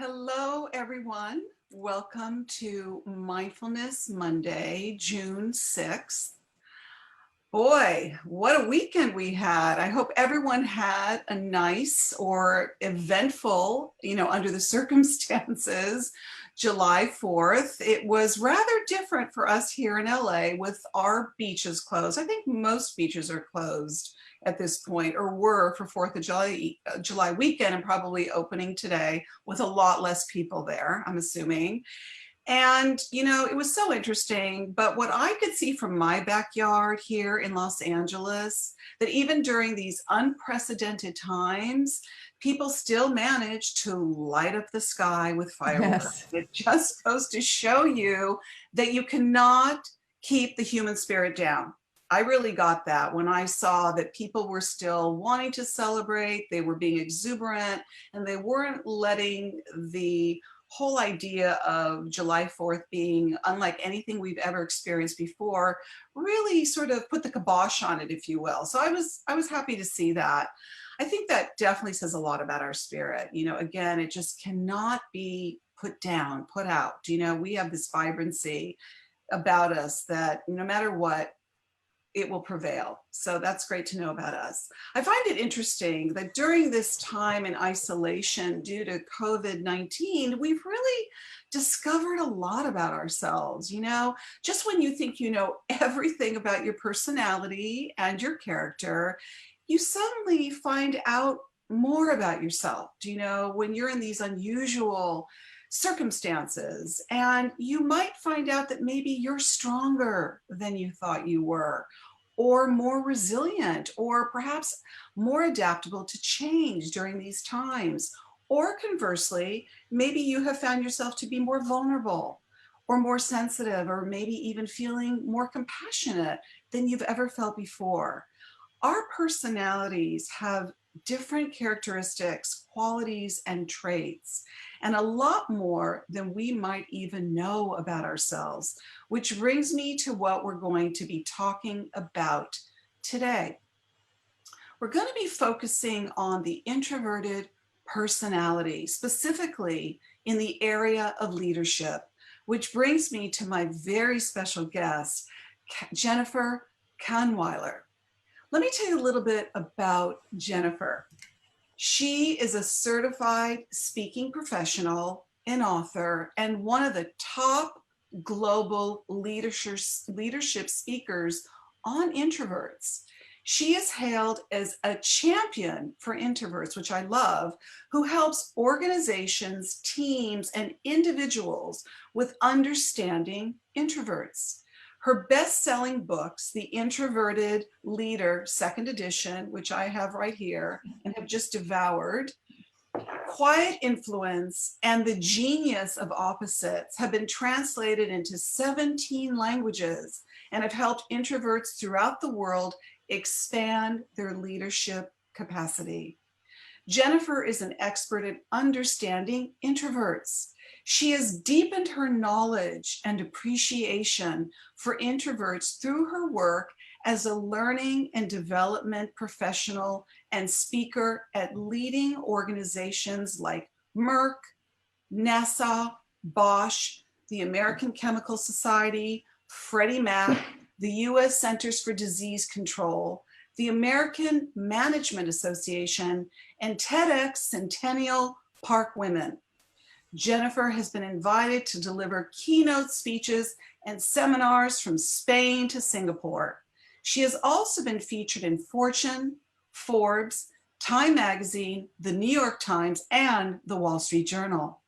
Hello, everyone. Welcome to Mindfulness Monday, June 6th. Boy, what a weekend we had. I hope everyone had a nice or eventful, under the circumstances, July 4th. It was rather different for us here in LA with our beaches closed. I think most beaches are closed at this point, or were for 4th of July weekend, and probably opening today with a lot less people there, I'm assuming. And, it was so interesting. But what I could see from my backyard here in Los Angeles, that even during these unprecedented times, people still manage to light up the sky with fireworks. Yes. It just goes to show you that you cannot keep the human spirit down. I really got that when I saw that people were still wanting to celebrate, they were being exuberant, and they weren't letting the whole idea of July 4th being unlike anything we've ever experienced before really sort of put the kibosh on it, if you will. So I was happy to see that. I think that definitely says a lot about our spirit. Again, it just cannot be put down, put out. We have this vibrancy about us that no matter what, it will prevail. So that's great to know about us. I find it interesting that during this time in isolation due to COVID-19, we've really discovered a lot about ourselves. Just when you think you know everything about your personality and your character, you suddenly find out more about yourself. When you're in these unusual circumstances, and you might find out that maybe you're stronger than you thought you were, or more resilient, or perhaps more adaptable to change during these times. Or conversely, maybe you have found yourself to be more vulnerable or more sensitive, or maybe even feeling more compassionate than you've ever felt before. Our personalities have different characteristics, qualities, and traits, and a lot more than we might even know about ourselves, which brings me to what we're going to be talking about today. We're going to be focusing on the introverted personality, specifically in the area of leadership, which brings me to my very special guest, Jennifer Kahnweiler. Let me tell you a little bit about Jennifer. She is a certified speaking professional, an author, and one of the top global leadership speakers on introverts. She is hailed as a champion for introverts, which I love, who helps organizations, teams, and individuals with understanding introverts. Her best-selling books, The Introverted Leader, second edition, which I have right here and have just devoured, Quiet Influence, and The Genius of Opposites, have been translated into 17 languages and have helped introverts throughout the world expand their leadership capacity. Jennifer is an expert at understanding introverts. She has deepened her knowledge and appreciation for introverts through her work as a learning and development professional and speaker at leading organizations like Merck, NASA, Bosch, the American Chemical Society, Freddie Mac, the U.S. Centers for Disease Control, the American Management Association, and TEDX Centennial Park Women. Jennifer has been invited to deliver keynote speeches and seminars from Spain to Singapore. She has also been featured in Fortune, Forbes, Time Magazine, the New York Times, and the Wall Street Journal.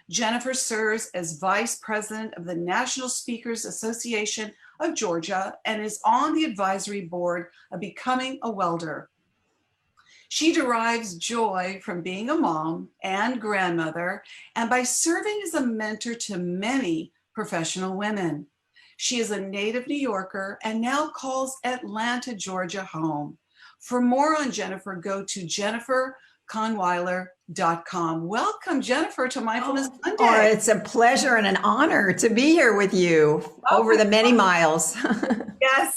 Jennifer serves as Vice President of the National Speakers Association of Georgia and is on the advisory board of Becoming a Welder. She derives joy from being a mom and grandmother, and by serving as a mentor to many professional women. She is a native New Yorker and now calls Atlanta, Georgia home. For more on Jennifer, go to jenniferkahnweiler.com. Welcome, Jennifer, to Mindfulness Monday. Oh, it's a pleasure and an honor to be here with you over the many miles.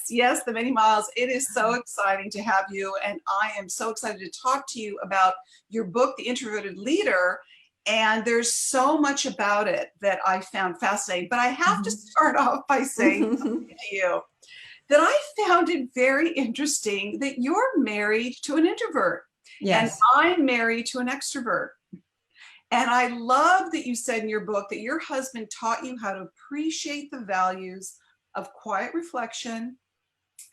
Yes, the many miles. It is so exciting to have you, and I am so excited to talk to you about your book, The Introverted Leader, And there's so much about it that I found fascinating. But I have to Mhm. start off by saying to you that I found it very interesting that you're married to an introvert and Yes. I'm married to an extrovert. And I love that you said in your book that your husband taught you how to appreciate the values of quiet reflection,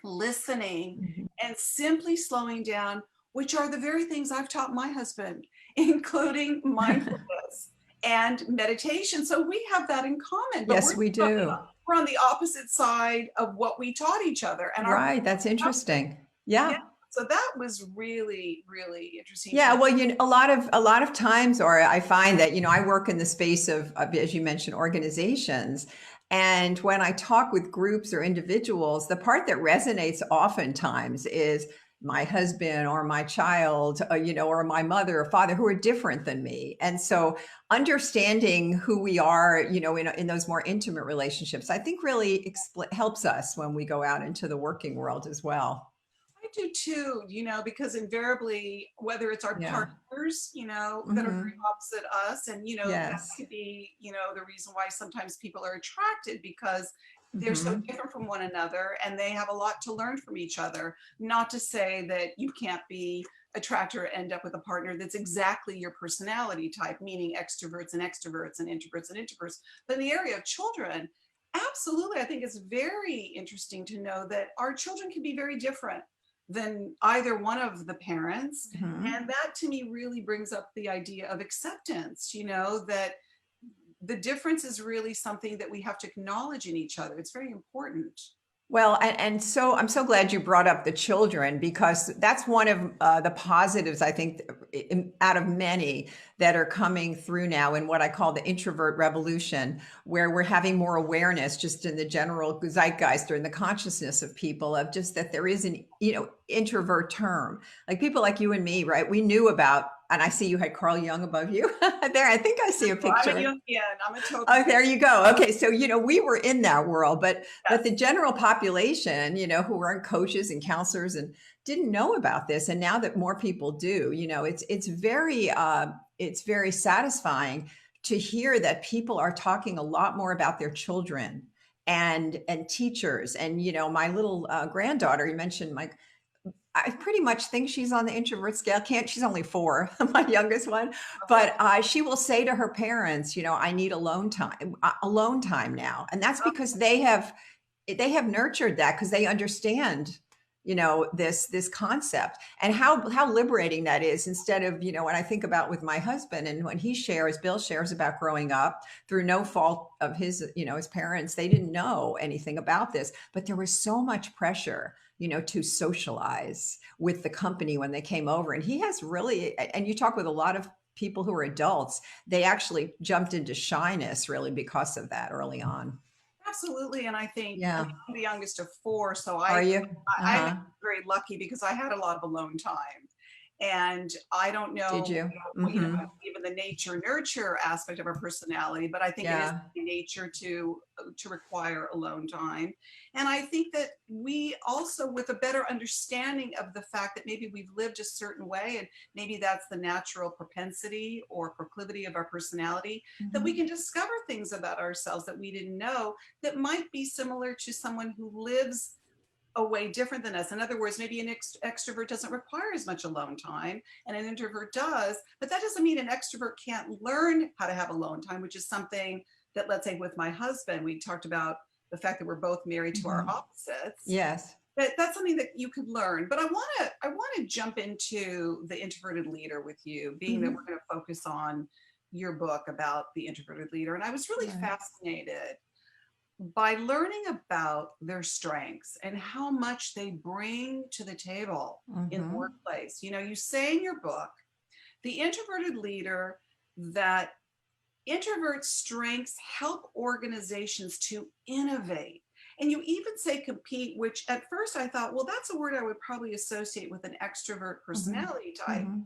listening, Mhm. and simply slowing down, which are the very things I've taught my husband, including mindfulness and meditation. So we have that in common, but Yes, we do. we're on the opposite side of what we taught each other. And our Right. That's interesting. yeah, Yeah. so that was really, really interesting to Yeah, know. well, a lot of times, or I find that, I work in the space of, as you mentioned, organizations. And when I talk with groups or individuals, the part that resonates oftentimes is my husband or my child, or my mother or father who are different than me. And so understanding who we are, in those more intimate relationships, I think really helps us when we go out into the working world as well. I do too, because invariably, whether it's our Yeah. partners, that are very Hmm. opposite us, and, that Yes. could be, the reason why sometimes people are attracted because they're so Hmm. different from one another and they have a lot to learn from each other. Not to say that you can't be attracted or end up with a partner that's exactly your personality type, meaning extroverts and extroverts and introverts and introverts. But in the area of children, absolutely, I think it's very interesting to know that our children can be very different than either one of the parents. Hmm. And that to me really brings up the idea of acceptance, that the difference is really something that we have to acknowledge in each other. It's very important. Well, and so I'm so glad you brought up the children because that's one of the positives, I think, out of many that are coming through now in what I call the introvert revolution, where we're having more awareness just in the general zeitgeist or in the consciousness of people of just that there is an, introvert term. Like people like you and me, right? We knew about, and I see you had Carl Jung above you there. I think I see a Well, I'm a picture. Jungian. I'm a total Oh, Jungian. there you go. Okay, so we were in that world, but the Yes. general population, who weren't coaches and counselors and didn't know about this, and now that more people do, it's very satisfying to hear that people are talking a lot more about their children and teachers, and my little granddaughter. You mentioned I pretty much think she's on the introvert scale. Can't She's only 4, my youngest one, Okay. but she will say to her parents, "I need alone time now," and that's because they have nurtured that because they understand, this concept and how liberating that is. Instead of when I think about with my husband and when Bill shares about growing up through no fault of his parents, they didn't know anything about this, but there was so much pressure to socialize with the company when they came over. And he has really, and you talk with a lot of people who are adults, they actually jumped into shyness really because of that early on. Absolutely. And I think, Yeah. I'm the youngest of four, so Are you? I'm Uh-huh. very lucky because I had a lot of alone time. And I don't Did know, you? Mm-hmm. even the nature nurture aspect of our personality, but I think it is Yeah. nature to require alone time. And I think that we also, with a better understanding of the fact that maybe we've lived a certain way, and maybe that's the natural propensity or proclivity of our personality, that we Mm-hmm. can discover things about ourselves that we didn't know that might be similar to someone who lives a way different than us. In other words, maybe an extrovert doesn't require as much alone time and an introvert does, but that doesn't mean an extrovert can't learn how to have alone time, which is something that, let's say, with my husband, we talked about the fact that we're both married to our Mm-hmm. opposites. Yes. That's something that you could learn. But I want to jump into the introverted leader with you, being that Mm-hmm. we're going to focus on your book about the introverted leader. And I was really Right. fascinated by learning about their strengths and how much they bring to the table in the Mm-hmm. workplace. You say in your book, The Introverted Leader, that introvert strengths help organizations to innovate. And you even say compete, which at first I thought, well, that's a word I would probably associate with an extrovert Mm-hmm. personality type, Mm-hmm.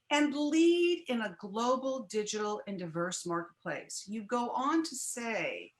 and lead in a global, digital, and diverse marketplace. You go on to say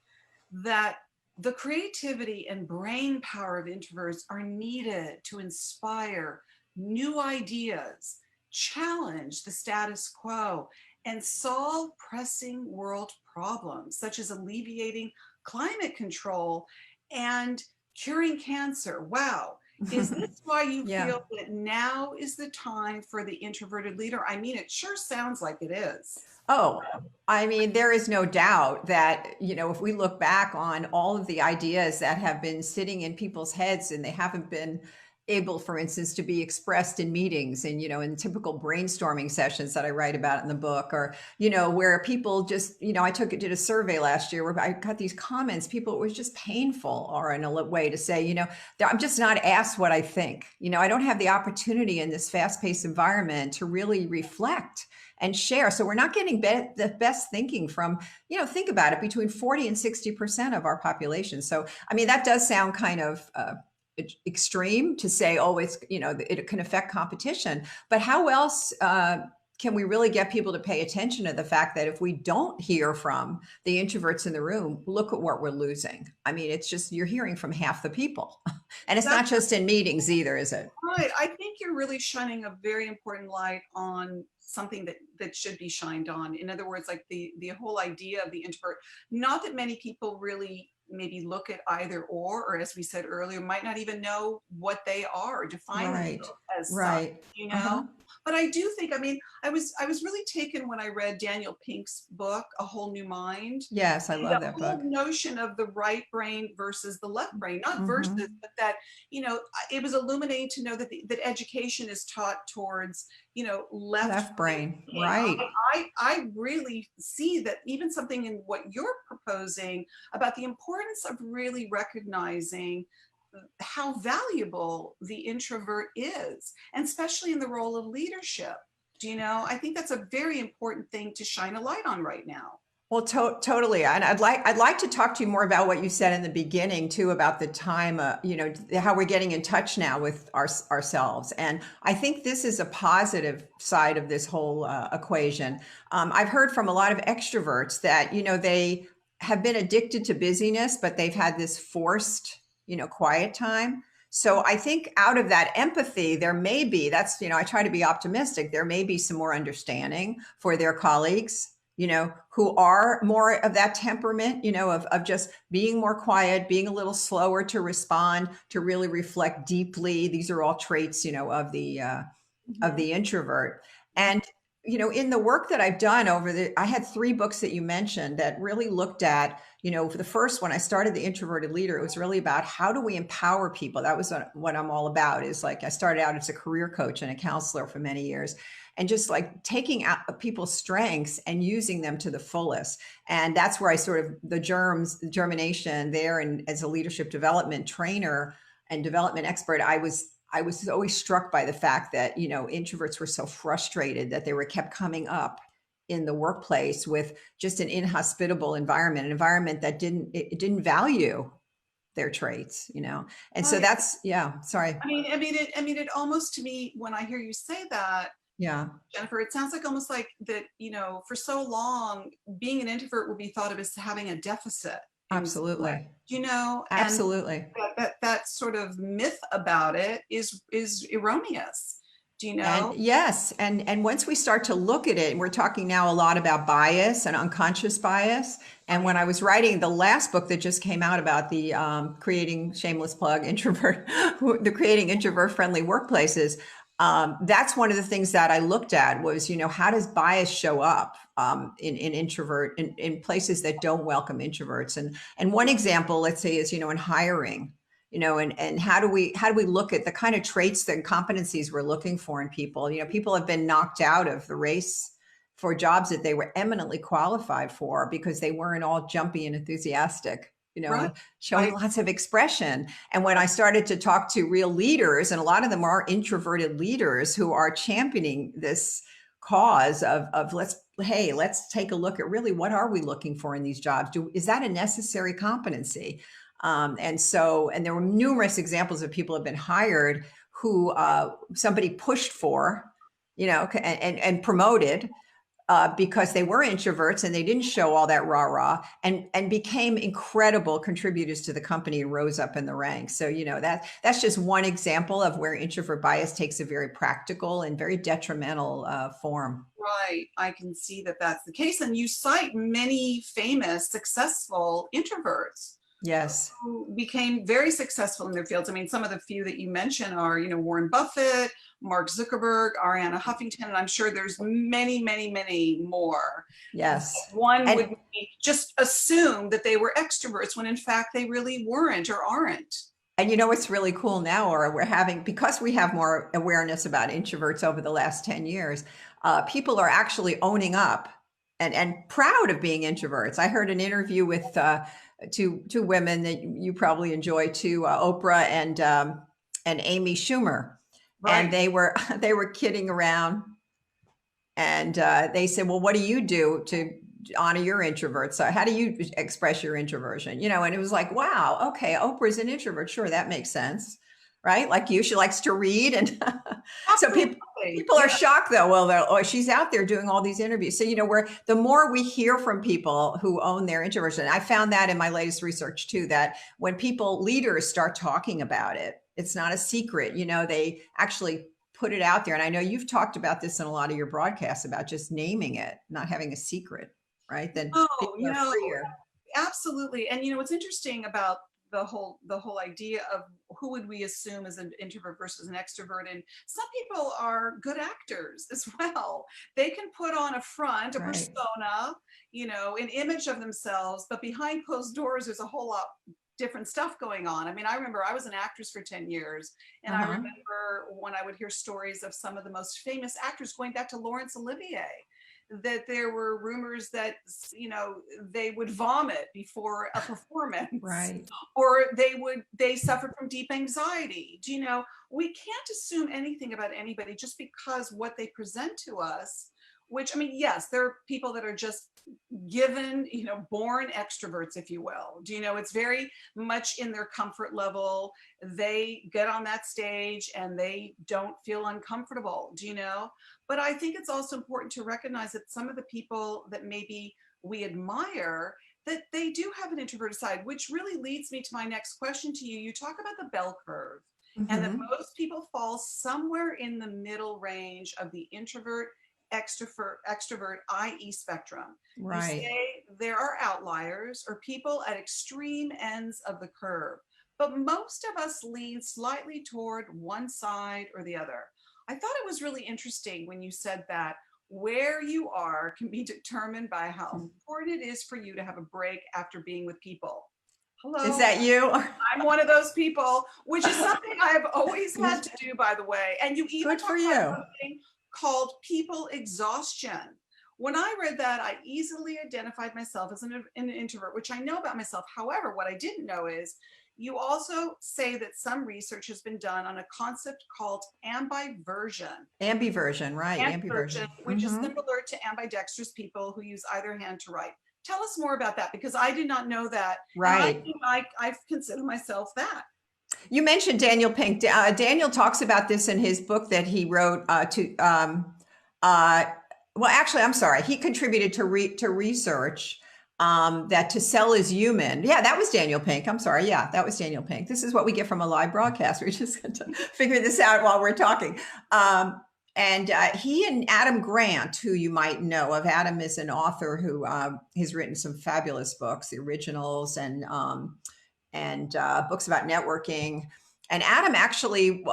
that the creativity and brain power of introverts are needed to inspire new ideas, challenge the status quo, and solve pressing world problems, such as alleviating climate control and curing cancer. Wow. Is this why you Yeah. feel that now is the time for the introverted leader? I mean, it sure sounds like it is. Oh, I mean, there is no doubt that, if we look back on all of the ideas that have been sitting in people's heads and they haven't been able, for instance, to be expressed in meetings and, in typical brainstorming sessions that I write about in the book, or, where people just, did a survey last year where I got these comments, people, it was just painful, or in a way to say, I'm just not asked what I think. I don't have the opportunity in this fast paced environment to really reflect and share. So we're not getting the best thinking from, think about it, between 40 and 60% of our population. So, I mean, that does sound kind of extreme to say, oh, it's, it can affect competition. But how else can we really get people to pay attention to the fact that if we don't hear from the introverts in the room, look at what we're losing? I mean, it's just, you're hearing from half the people. And it's not just in meetings either, is it? Right. I think you're really shining a very important light on something that should be shined on. In other words, like the whole idea of the introvert. Not that many people really maybe look at either or as we said earlier, might not even know what they are, define Right. themselves as such, Right. you Uh-huh. know. But I do think, I mean, I was really taken when I read Daniel Pink's book, A Whole New Mind. Yes, I The love that book. whole notion of the right brain versus the left brain, not versus, Hmm. but that, it was illuminating to know that that education is taught towards, left Left brain brain. thinking. Right. I really see that even something in what you're proposing about the importance of really recognizing how valuable the introvert is, and especially in the role of leadership. I think that's a very important thing to shine a light on right now. Well, totally. And I'd like to talk to you more about what you said in the beginning too, about the time, how we're getting in touch now with ourselves. And I think this is a positive side of this whole equation. I've heard from a lot of extroverts that, they have been addicted to busyness, but they've had this forced, quiet time. So I think out of that empathy, there may be, I try to be optimistic. There may be some more understanding for their colleagues, who are more of that temperament, of just being more quiet, being a little slower to respond, to really reflect deeply. These are all traits, of Mhm. the introvert. And, in the work that I've done I had 3 books that you mentioned that really looked at, for the first one, I started the Introverted Leader. It was really about how do we empower people? That was what I'm all about, is like, I started out as a career coach and a counselor for many years, and just like taking out people's strengths and using them to the fullest. And that's where I sort of, the germination there. And as a leadership development trainer and development expert, I was always struck by the fact that, introverts were so frustrated that they were kept coming up in the workplace with just an inhospitable environment, an environment that it didn't value their traits, And so Right. that's, yeah, sorry. I mean, it almost, to me, when I hear you say that, Yeah, Jennifer, it sounds like almost like that, for so long, being an introvert would be thought of as having a deficit in some way, absolutely. and Absolutely. that sort of myth about it is erroneous. Do you And know? yes, and once we start to look at it, and we're talking now a lot about bias and unconscious bias. And Right. when I was writing the last book that just came out about the creating, shameless plug, the creating introvert friendly workplaces, that's one of the things that I looked at was, how does bias show up in places that don't welcome introverts? And one example, let's say, is, in hiring. And how do we look at the kind of traits and competencies we're looking for in people? People have been knocked out of the race for jobs that they were eminently qualified for because they weren't all jumpy and enthusiastic, Right. and showing I lots of expression. And when I started to talk to real leaders, and a lot of them are introverted leaders who are championing this cause of let's take a look at really what are we looking for in these jobs? Is that a necessary competency? And there were numerous examples of people who have been hired who somebody pushed for, and promoted, because they were introverts and they didn't show all that rah-rah, and became incredible contributors to the company and rose up in the ranks. So, that's just one example of where introvert bias takes a very practical and very detrimental form. Right. I can see that that's the case. And you cite many famous, successful introverts Yes. who became very successful in their fields. I mean, some of the few that you mention are, Warren Buffett, Mark Zuckerberg, Ariana Huffington, and I'm sure there's many, many, many more. Yes. One would just assume that they were extroverts when in fact they really weren't or aren't. And what's really cool now, or because we have more awareness about introverts over the last 10 years, people are actually owning up and proud of being introverts. I heard an interview with two women that you probably enjoy too, Oprah and Amy Schumer. Right. And they were kidding around, and they said, well, what do you do to honor your introverts? So how do you express your introversion? And it was like, wow, okay, Oprah's an introvert. Sure, that makes sense. Right? Like you, she likes to read. And so people are shocked though. Well, she's out there doing all these interviews. So, where the more we hear from people who own their introversion, I found that in my latest research too, that when leaders start talking about it, it's not a secret, they actually put it out there. And I know you've talked about this in a lot of your broadcasts about just naming it, not having a secret, right? Then people are freer. Absolutely. And what's interesting about the whole idea of who would we assume is an introvert versus an extrovert, and some people are good actors as well. They can put on a front, a persona, an image of themselves, but behind closed doors there's a whole lot different stuff going on. I mean, I remember I was an actress for 10 years, and I remember when I would hear stories of some of the most famous actors going back to Laurence Olivier, that there were rumors that they would vomit before a performance, right? Or they suffered from deep anxiety. We can't assume anything about anybody just because what they present to us, which, I mean, yes, there are people that are just given, born extroverts, if you will. It's very much in their comfort level. They get on that stage and they don't feel uncomfortable, But I think it's also important to recognize that some of the people that maybe we admire, that they do have an introverted side, which really leads me to my next question to you. You talk about the bell curve, and that most people fall somewhere in the middle range of the introvert extrovert IE spectrum. Right. You say there are outliers or people at extreme ends of the curve, but most of us lean slightly toward one side or the other. I thought it was really interesting when you said that where you are can be determined by how important it is for you to have a break after being with people. Hello. Is that you? I'm one of those people, which is something I've always had to do, by the way. And you even Good for you. Called people exhaustion. When I read that, I easily identified myself as an introvert, which I know about myself. However, what I didn't know is you also say that some research has been done on a concept called ambiversion. Ambiversion, right. Ambiversion. Which is similar to ambidextrous people who use either hand to write. Tell us more about that, because I did not know that. Right. I consider myself that. You mentioned Daniel Pink. Daniel talks about this in his book that he wrote well, actually, I'm sorry. He contributed to research that to sell is human. Yeah, that was Daniel Pink. I'm sorry. Yeah, that was Daniel Pink. This is what we get from a live broadcast. We're just going to figure this out while we're talking. And he and Adam Grant, who you might know of. Adam is an author who has written some fabulous books, the originals, and books about networking. And Adam actually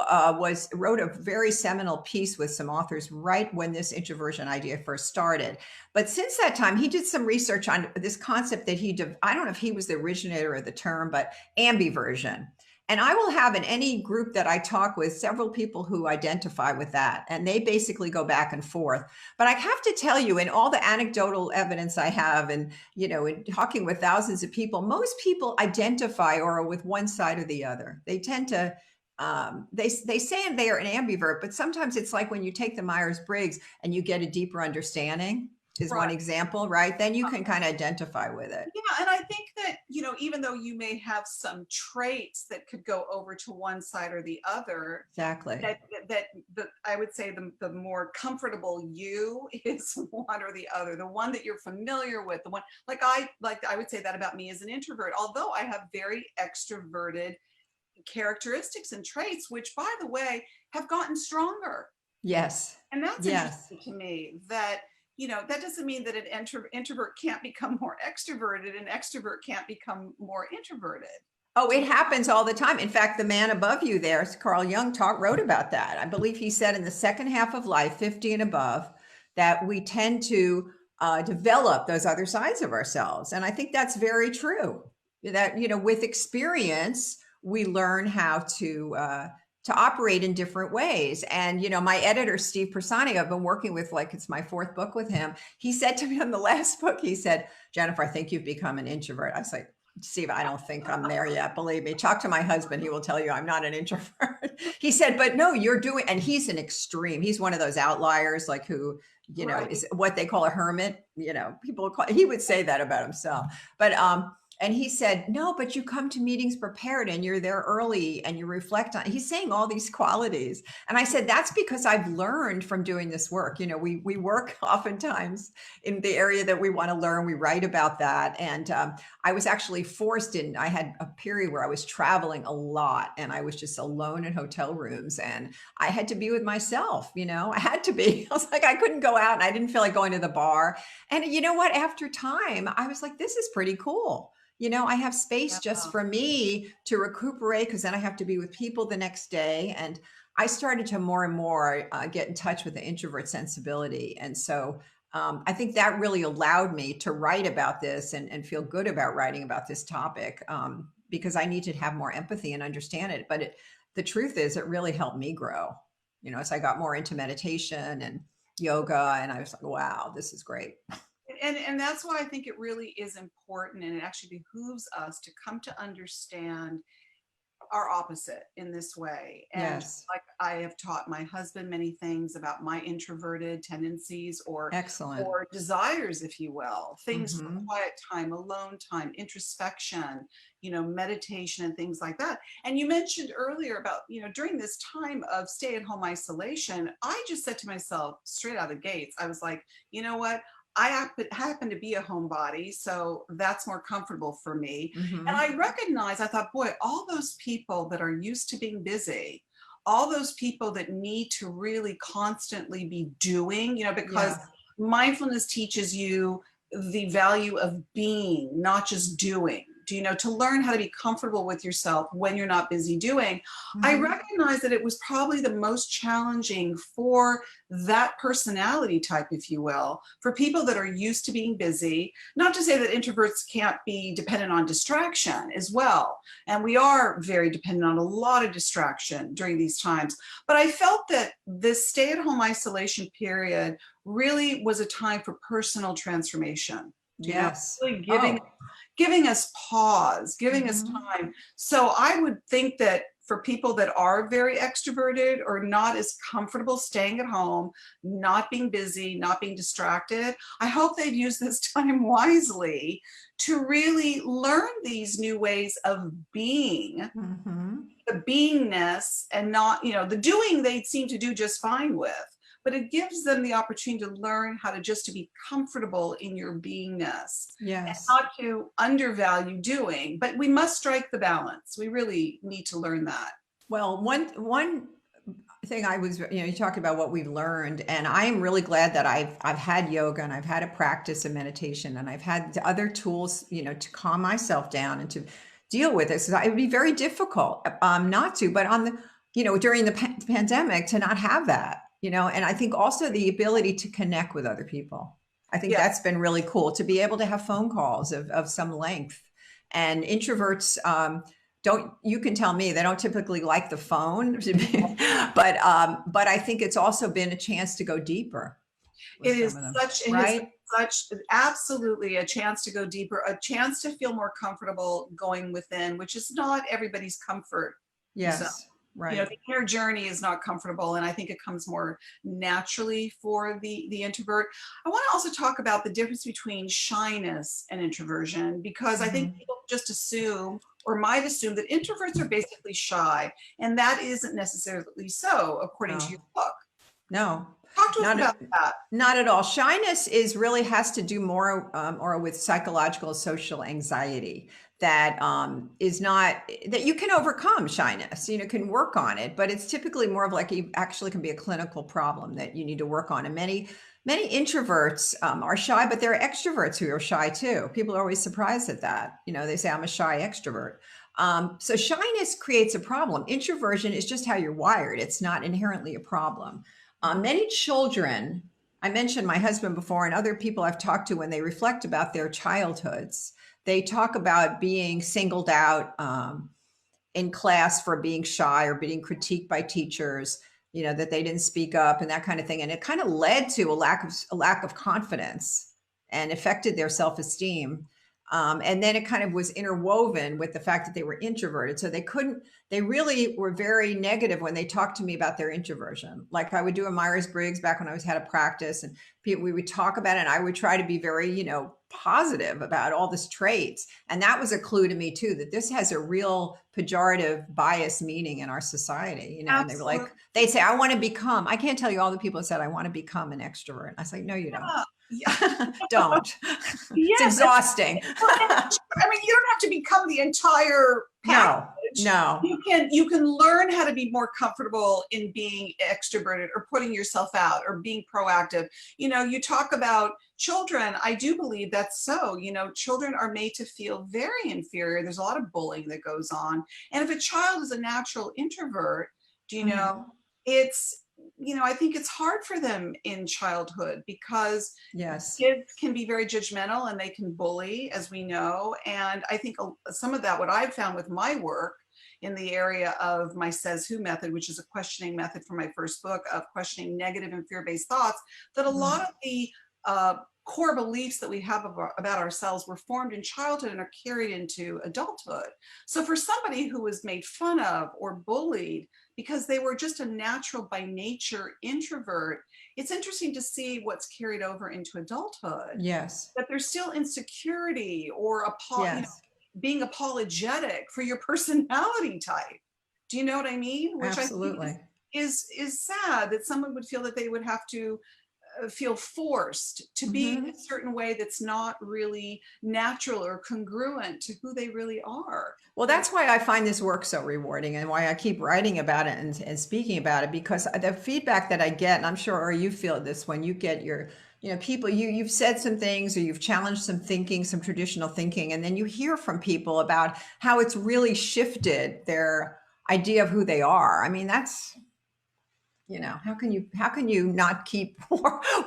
wrote a very seminal piece with some authors right when this introversion idea first started. But since that time, he did some research on this concept that I don't know if he was the originator of the term, but ambiversion. And I will have in any group that I talk with several people who identify with that, and they basically go back and forth. But I have to tell you, in all the anecdotal evidence I have, and in talking with thousands of people, most people identify or with one side or the other. They tend to they say they are an ambivert, but sometimes it's like when you take the Myers-Briggs and you get a deeper understanding. is one Right. example, right? Then you can kind of identify with it. Yeah, and I think that, even though you may have some traits that could go over to one side or the other, Exactly. that I would say the more comfortable you is one or the other, the one that you're familiar with, the one I would say that about me as an introvert, although I have very extroverted characteristics and traits, which by the way have gotten stronger. Yes. And that's Yes. interesting to me that, that doesn't mean that an introvert can't become more extroverted, and extrovert can't become more introverted. Oh, it happens all the time. In fact, the man above you there, Carl Jung, wrote about that. I believe he said in the second half of life, 50 and above, that we tend to develop those other sides of ourselves. And I think that's very true. That, with experience, we learn how to operate in different ways. And, my editor, Steve Persani, I've been working with, it's my fourth book with him. He said to me on the last book, he said, Jennifer, I think you've become an introvert. I was like, Steve, I don't think I'm there yet. Believe me, talk to my husband. He will tell you I'm not an introvert. He said, but no, you're doing, and he's an extreme. He's one of those outliers, who, Right. is what they call a hermit. People call, he would say that about himself. But, and he said, no, but you come to meetings prepared and you're there early and you reflect on, he's saying all these qualities. And I said, that's because I've learned from doing this work. We work oftentimes in the area that we want to learn. We write about that. And I was actually I had a period where I was traveling a lot and I was just alone in hotel rooms and I had to be with myself. I had to be. I was like, I couldn't go out and I didn't feel like going to the bar. And you know what? After time, I was like, this is pretty cool. I have space just Yeah. for me to recuperate because then I have to be with people the next day. And I started to more and more get in touch with the introvert sensibility. And so I think that really allowed me to write about this and feel good about writing about this topic because I need to have more empathy and understand it. But the truth is, it really helped me grow, as I got more into meditation and yoga. And I was like, wow, this is great. And that's why I think it really is important, and it actually behooves us to come to understand our opposite in this way. And Yes. like I have taught my husband many things about my introverted tendencies or Excellent. desires, if you will, things for Mhm. quiet time, alone time, introspection, meditation and things like that. And you mentioned earlier about, during this time of stay-at-home isolation, I just said to myself straight out of the gates, I was like, you know what? I happen to be a homebody, so that's more comfortable for me. And Mhm. I recognize, I thought, boy, all those people that are used to being busy, all those people that need to really constantly be doing, because Yeah. mindfulness teaches you the value of being, not just doing. To learn how to be comfortable with yourself when you're not busy doing. I Mhm. recognize that it was probably the most challenging for that personality type, if you will, for people that are used to being busy. Not to say that introverts can't be dependent on distraction as well. And we are very dependent on a lot of distraction during these times. But I felt that this stay-at-home isolation period really was a time for personal transformation. Yes. Really Oh. giving us pause, giving us Mhm. time. So I would think that for people that are very extroverted or not as comfortable staying at home, not being busy, not being distracted, I hope they've used this time wisely to really learn these new ways of being, Mhm. the beingness, and not, the doing they seem to do just fine with. But it gives them the opportunity to learn how to be comfortable in your beingness and Yes. not to undervalue doing. But we must strike the balance. We really need to learn that. Well, one thing I was, you talk about what we've learned, and I am really glad that I've had yoga and I've had a practice of meditation and I've had the other tools, to calm myself down and to deal with it. So it would be very difficult not to, but during the pandemic to not have that, and I think also the ability to connect with other people. I think Yeah. that's been really cool to be able to have phone calls of some length. And introverts, don't, you can tell me, they don't typically like the phone, but I think it's also been a chance to go deeper with It is some of them, such, it has been right? such absolutely a chance to go deeper, a chance to feel more comfortable going within, which is not everybody's comfort zone. Yes. Right. The inner journey is not comfortable, and I think it comes more naturally for the introvert. I want to also talk about the difference between shyness and introversion, because I think Hmm. people just assume or might assume that introverts are basically shy, and that isn't necessarily so, according to your No, book. no, Talk to us not about that. not at all. Shyness is really has to do more or with psychological social anxiety that is not that you can overcome shyness. Can work on it, but it's typically more of like you actually can be a clinical problem that you need to work on. And many introverts are shy, but there are extroverts who are shy too. People are always surprised at that. They say I'm a shy extrovert. So shyness creates a problem. Introversion is just how you're wired. It's not inherently a problem. Many children, I mentioned my husband before, and other people I've talked to when they reflect about their childhoods, they talk about being singled out in class for being shy or being critiqued by teachers, that they didn't speak up and that kind of thing. And it kind of led to a lack of confidence and affected their self-esteem. And then it kind of was interwoven with the fact that they were introverted. So they really were very negative when they talked to me about their introversion. Like I would do a Myers-Briggs back when I was had a practice, and we would talk about it, and I would try to be very, positive about all these traits. And that was a clue to me too, that this has a real pejorative bias meaning in our society, and they were Absolutely. like, they'd say, I can't tell you all the people who said, I want to become an extrovert. And I was like, no, you don't. Yeah. Don't. It's Yes. exhausting. Well, I mean, you don't have to become the entire No, package. no. You can learn how to be more comfortable in being extroverted or putting yourself out or being proactive. You talk about children. I do believe that's so. Children are made to feel very inferior. There's a lot of bullying that goes on. And if a child is a natural introvert, do you know, Mhm. it's, I think it's hard for them in childhood because Yes. kids can be very judgmental and they can bully, as we know. And I think some of that, what I've found with my work in the area of my Says Who method, which is a questioning method from my first book of questioning negative and fear-based thoughts, that a lot Mhm. of the core beliefs that we have about ourselves were formed in childhood and are carried into adulthood. So for somebody who was made fun of or bullied because they were just a natural by nature introvert, it's interesting to see what's carried over into adulthood, Yes. that there's still insecurity or Yes. being apologetic for your personality type. Do you know what I mean? Which I think Absolutely. is sad, that someone would feel that they would have to feel forced to be a Mhm. certain way that's not really natural or congruent to who they really are. Well, that's why I find this work so rewarding and why I keep writing about it and speaking about it, because the feedback that I get, and I'm sure, or you feel this when you get your, people, you've said some things or you've challenged some thinking, some traditional thinking, and then you hear from people about how it's really shifted their idea of who they are. I mean, that's, how can you not keep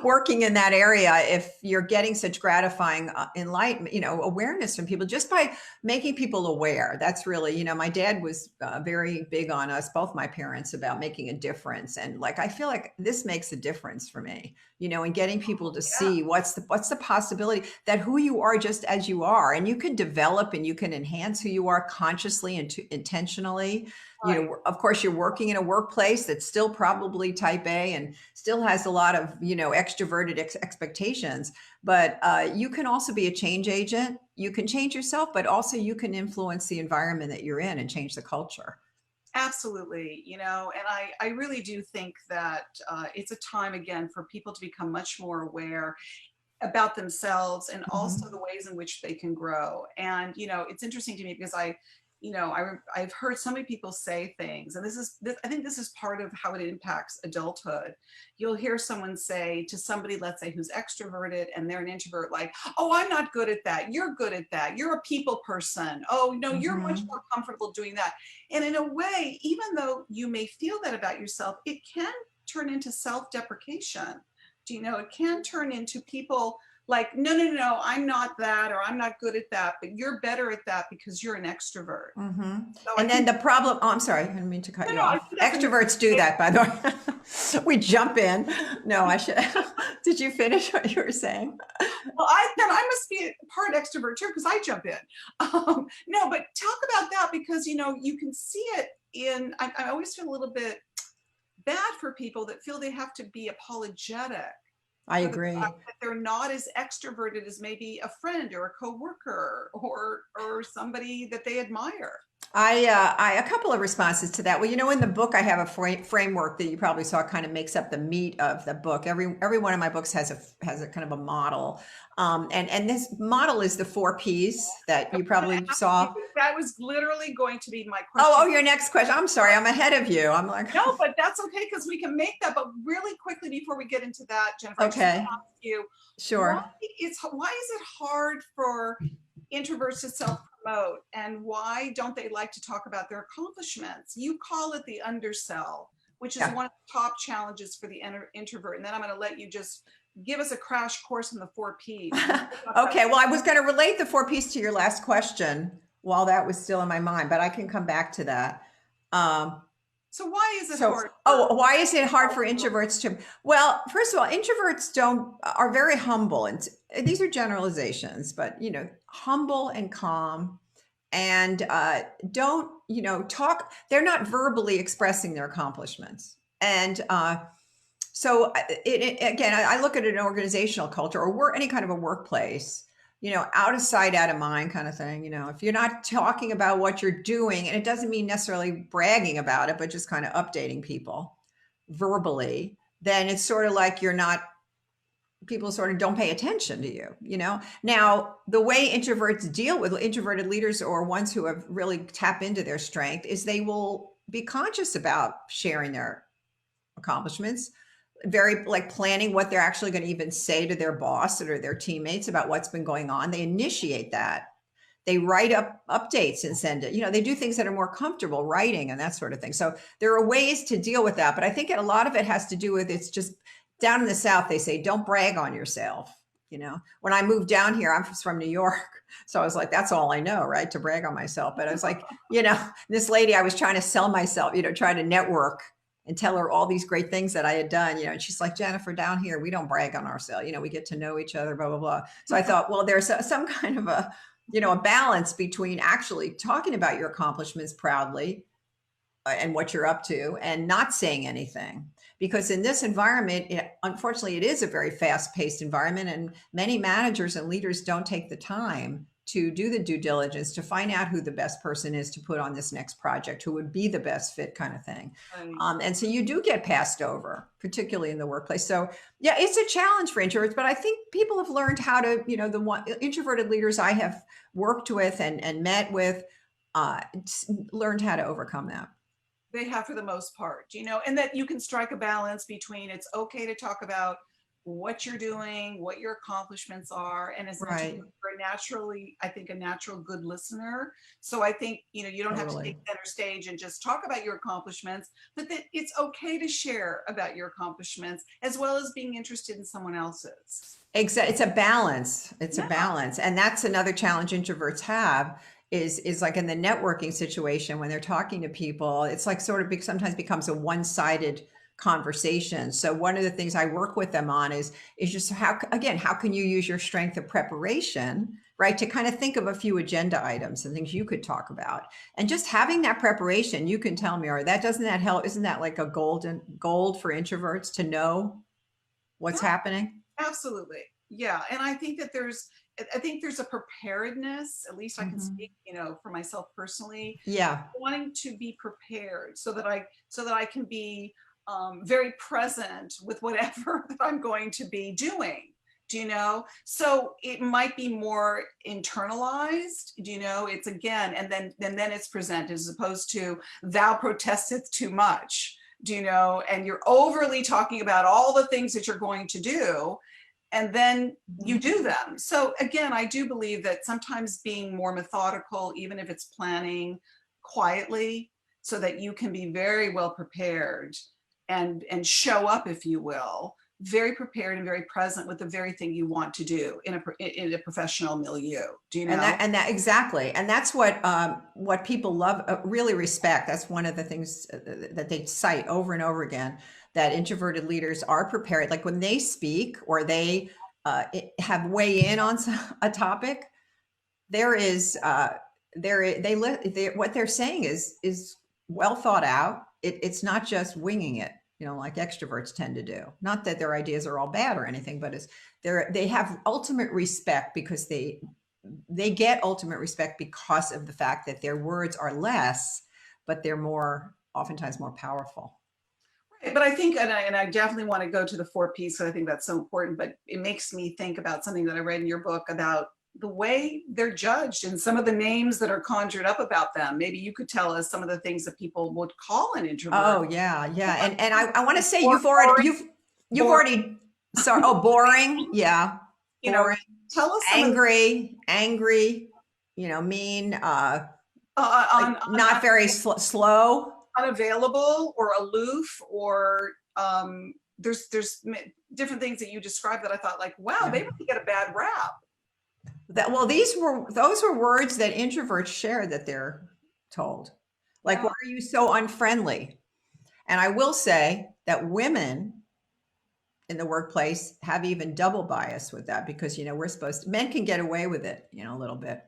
working in that area if you're getting such gratifying enlightenment, awareness from people just by making people aware? That's really, my dad was very big on us, both my parents, about making a difference. And like, I feel like this makes a difference for me, and getting people to Yeah, see what's the possibility that who you are just as you are, and you can develop and you can enhance who you are consciously and intentionally. right. Of course, you're working in a workplace that's still probably type A and still has a lot of, extroverted expectations, but you can also be a change agent. You can change yourself, but also you can influence the environment that you're in and change the culture. Absolutely. And I really do think that it's a time again for people to become much more aware about themselves and also Mhm. the ways in which they can grow. And it's interesting to me because I've heard so many people say things, and I think this is part of how it impacts adulthood. You'll hear someone say to somebody, let's say, who's extroverted and they're an introvert, like, "Oh, I'm not good at that. You're good at that. You're a people person. Oh, no, you're much Mhm. more comfortable doing that." And in a way, even though you may feel that about yourself, it can turn into self-deprecation. It can turn into people like, no, no, no, no, I'm not that, or I'm not good at that, but you're better at that because you're an extrovert. Mhm. So I And then think, the problem, oh, I'm sorry, I didn't mean to cut no, you no, I off. think that's Extroverts do that, by the way. We jump in. No, I should. Did you finish what you were saying? well, then I must be a part extrovert too because I jump in. No, but talk about that because you can see it I always feel a little bit bad for people that feel they have to be apologetic I for the agree. fact that they're not as extroverted as maybe a friend or a coworker or somebody that they admire. A couple of responses to that. Well, in the book, I have a framework that you probably saw kind of makes up the meat of the book. Every one of my books has a kind of a model. And this model is the 4 Ps that you probably saw. That was literally going to be my Oh, question. your next question. I'm sorry. I'm ahead of you. I'm like, No, but that's okay because we can make that. But really quickly before we get into that, Jennifer, I just want okay, to ask you, sure. why is it hard for introverts to self-promote, and why don't they like to talk about their accomplishments? You call it the undersell, which is Yeah. one of the top challenges for the introvert. And then I'm going to let you just give us a crash course in the 4 Ps. Okay. Well, I was going to relate the 4 Ps to your last question while that was still in my mind, but I can come back to that. So why is it hard? Why is it hard for introverts to? Well, first of all, introverts are very humble, and these are generalizations, but humble and calm, and don't talk. They're not verbally expressing their accomplishments, and so again, I look at an organizational culture or any kind of a workplace, out of sight, out of mind kind of thing. If you're not talking about what you're doing, and it doesn't mean necessarily bragging about it, but just kind of updating people verbally, then it's sort of like people sort of don't pay attention to you. Now, the way introverts deal with introverted leaders or ones who have really tap into their strength is they will be conscious about sharing their accomplishments, very like planning what they're actually going to even say to their boss or their teammates about what's been going on. They initiate that. They write up updates and send it. They do things that are more comfortable writing and that sort of thing. So there are ways to deal with that. But I think a lot of it has to do with, it's just down in the South, they say, don't brag on yourself. When I moved down here, I'm from New York. So I was like, that's all I know, right? To brag on myself. But I was like, this lady, I was trying to sell myself, trying to network and tell her all these great things that I had done, and she's like, Jennifer, down here, we don't brag on ourselves. We get to know each other, blah, blah, blah. So I thought, well, there's some kind of a balance between actually talking about your accomplishments proudly and what you're up to and not saying anything. Because in this environment, unfortunately, it is a very fast-paced environment, and many managers and leaders don't take the time to do the due diligence to find out who the best person is to put on this next project, who would be the best fit kind of thing. Right. And so you do get passed over, particularly in the workplace. So yeah, it's a challenge for introverts, but I think people have learned how to, introverted leaders I have worked with and met with, learned how to overcome that. They have for the most part, and that you can strike a balance between it's okay to talk about what you're doing, what your accomplishments are. And as an Right. introvert, you're naturally, I think, a natural good listener. So I think, you don't have to take center stage and just talk about your accomplishments, but that it's okay to share about your accomplishments as well as being interested in someone else's. Exactly. It's a balance. It's a balance. And that's another challenge introverts have is like in the networking situation when they're talking to people, it's like sort of sometimes becomes a one-sided conversation. So one of the things I work with them on is just how can you use your strength of preparation, right? To kind of think of a few agenda items and things you could talk about. And just having that preparation, you can tell me, or doesn't that help? Isn't that like a gold for introverts to know what's happening? Absolutely. Yeah. And I think there's a preparedness, at least I can speak, for myself personally. Yeah. Wanting to be prepared so that I can be very present with whatever that I'm going to be doing. So it might be more internalized, it's again, and then it's presented as opposed to thou protesteth too much, and you're overly talking about all the things that you're going to do, and then you do them. So again, I do believe that sometimes being more methodical, even if it's planning quietly, so that you can be very well prepared and show up, if you will, very prepared and very present with the very thing you want to do in a professional milieu. Do you know? And that exactly. And that's what people love, really respect. That's one of the things that they cite over and over again, that introverted leaders are prepared. Like when they speak or they have weigh in on a topic, what they're saying is well thought out. It's not just winging it, like extroverts tend to do. Not that their ideas are all bad or anything, but they have ultimate respect because they get ultimate respect because of the fact that their words are less, but they're oftentimes more powerful. Right. But I think, and I definitely want to go to the 4 Ps, because I think that's so important, but it makes me think about something that I read in your book about the way they're judged and some of the names that are conjured up about them. Maybe you could tell us some of the things that people would call an introvert. Oh yeah. And I want to say Or you've already sorry. Oh, boring. Yeah. Boring. Tell us angry, mean, not very slow, unavailable or aloof, or there's different things that you described that I thought like, wow, they really get a bad rap. Those were words that introverts share that they're told. Like, why are you so unfriendly? And I will say that women in the workplace have even double bias with that, because, men can get away with it, a little bit.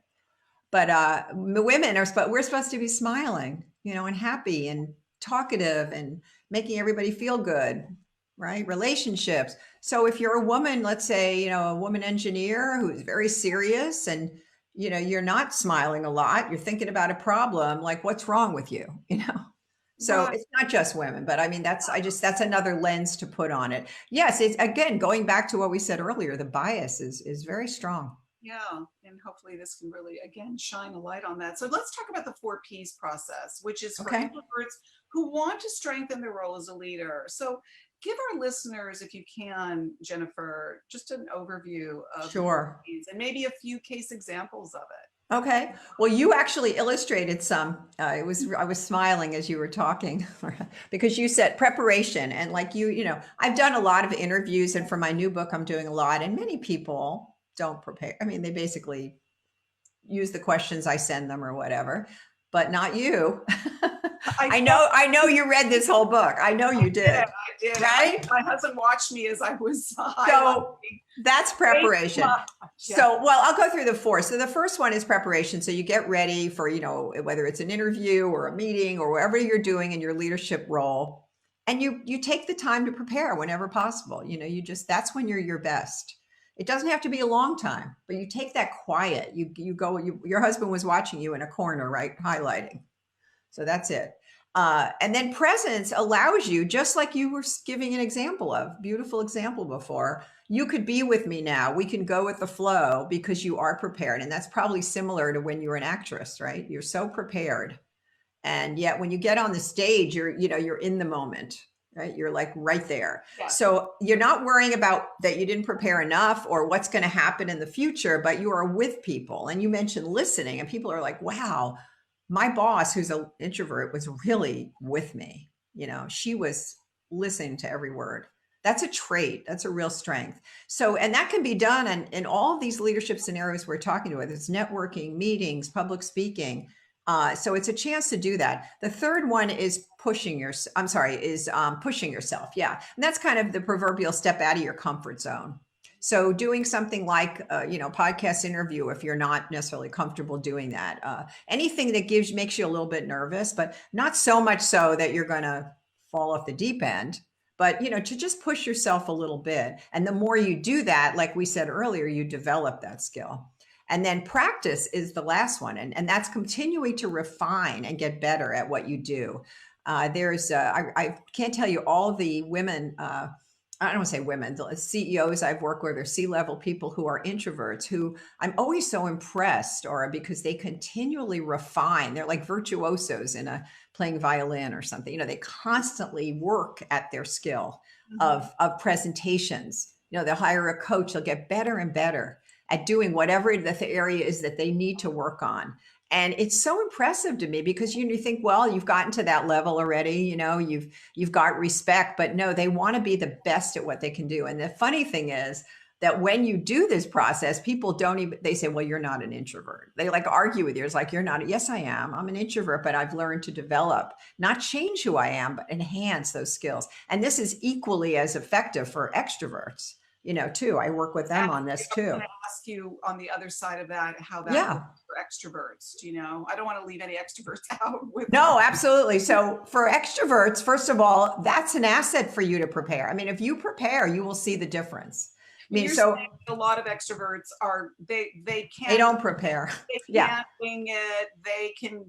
But women we're supposed to be smiling, and happy and talkative and making everybody feel good, right? Relationships. So if you're a woman, let's say, a woman engineer who's very serious and, you're not smiling a lot, you're thinking about a problem, like what's wrong with you, So it's not just women, but I mean, that's another lens to put on it. Yes. It's, again, going back to what we said earlier, the bias is very strong. Yeah. And hopefully this can really, again, shine a light on that. So let's talk about the 4 Ps process, which is for introverts who want to strengthen their role as a leader. So give our listeners, if you can, Jennifer, just an overview of the 4 Ps and maybe a few case examples of it. Okay. Well, you actually illustrated some. I was smiling as you were talking because you said preparation, and like I've done a lot of interviews, and for my new book, I'm doing a lot, and many people don't prepare. I mean, they basically use the questions I send them or whatever, but not you. I know you read this whole book. I know you did. I did. Right? My husband watched me as I was. So that's preparation. So, well, I'll go through the 4. So the first one is preparation. So you get ready for, whether it's an interview or a meeting or whatever you're doing in your leadership role, and you take the time to prepare whenever possible. That's when you're your best. It doesn't have to be a long time, but you take that quiet. Your husband was watching you in a corner, right? Highlighting. So that's it. And then presence allows you, just like you were giving an example of, beautiful example before, you could be with me now. We can go with the flow because you are prepared. And that's probably similar to when you were an actress, right? You're so prepared. And yet when you get on the stage, you're in the moment, right? You're like right there. Yeah. So you're not worrying about that you didn't prepare enough or what's going to happen in the future, but you are with people. And you mentioned listening, and people are like, wow, my boss, who's an introvert, was really with me. She was listening to every word. That's a trait. That's a real strength. So, and that can be done in all of these leadership scenarios we're talking about. It's networking, meetings, public speaking. So it's a chance to do that. The third one is pushing yourself. Yeah. And that's kind of the proverbial step out of your comfort zone. So doing something like, podcast interview, if you're not necessarily comfortable doing that, anything that makes you a little bit nervous, but not so much so that you're going to fall off the deep end, but, to just push yourself a little bit. And the more you do that, like we said earlier, you develop that skill. And then practice is the last one. And that's continuing to refine and get better at what you do. I can't tell you all the women, I don't want to say women, the CEOs I've worked with, or C-level people who are introverts, who I'm always so impressed, or because they continually refine. They're like virtuosos in playing violin or something. They constantly work at their skill of presentations. They'll hire a coach. They'll get better and better at doing whatever the area is that they need to work on. And it's so impressive to me because you think, well, you've gotten to that level already, you've got respect, but no, they want to be the best at what they can do. And the funny thing is that when you do this process, people they say, well, you're not an introvert. They like argue with you. It's like, you're not. Yes, I am. I'm an introvert, but I've learned to develop, not change who I am, but enhance those skills. And this is equally as effective for extroverts. too. I work with them on this I was too. going to ask you on the other side of that, how that Yeah. works for extroverts. I don't want to leave any extroverts out with. No, absolutely. So for extroverts, first of all, that's an asset for you to prepare. I mean, if you prepare, you will see the difference. I mean, You're so saying a lot of extroverts are they they can't don't prepare. they Yeah. can't wing it. They can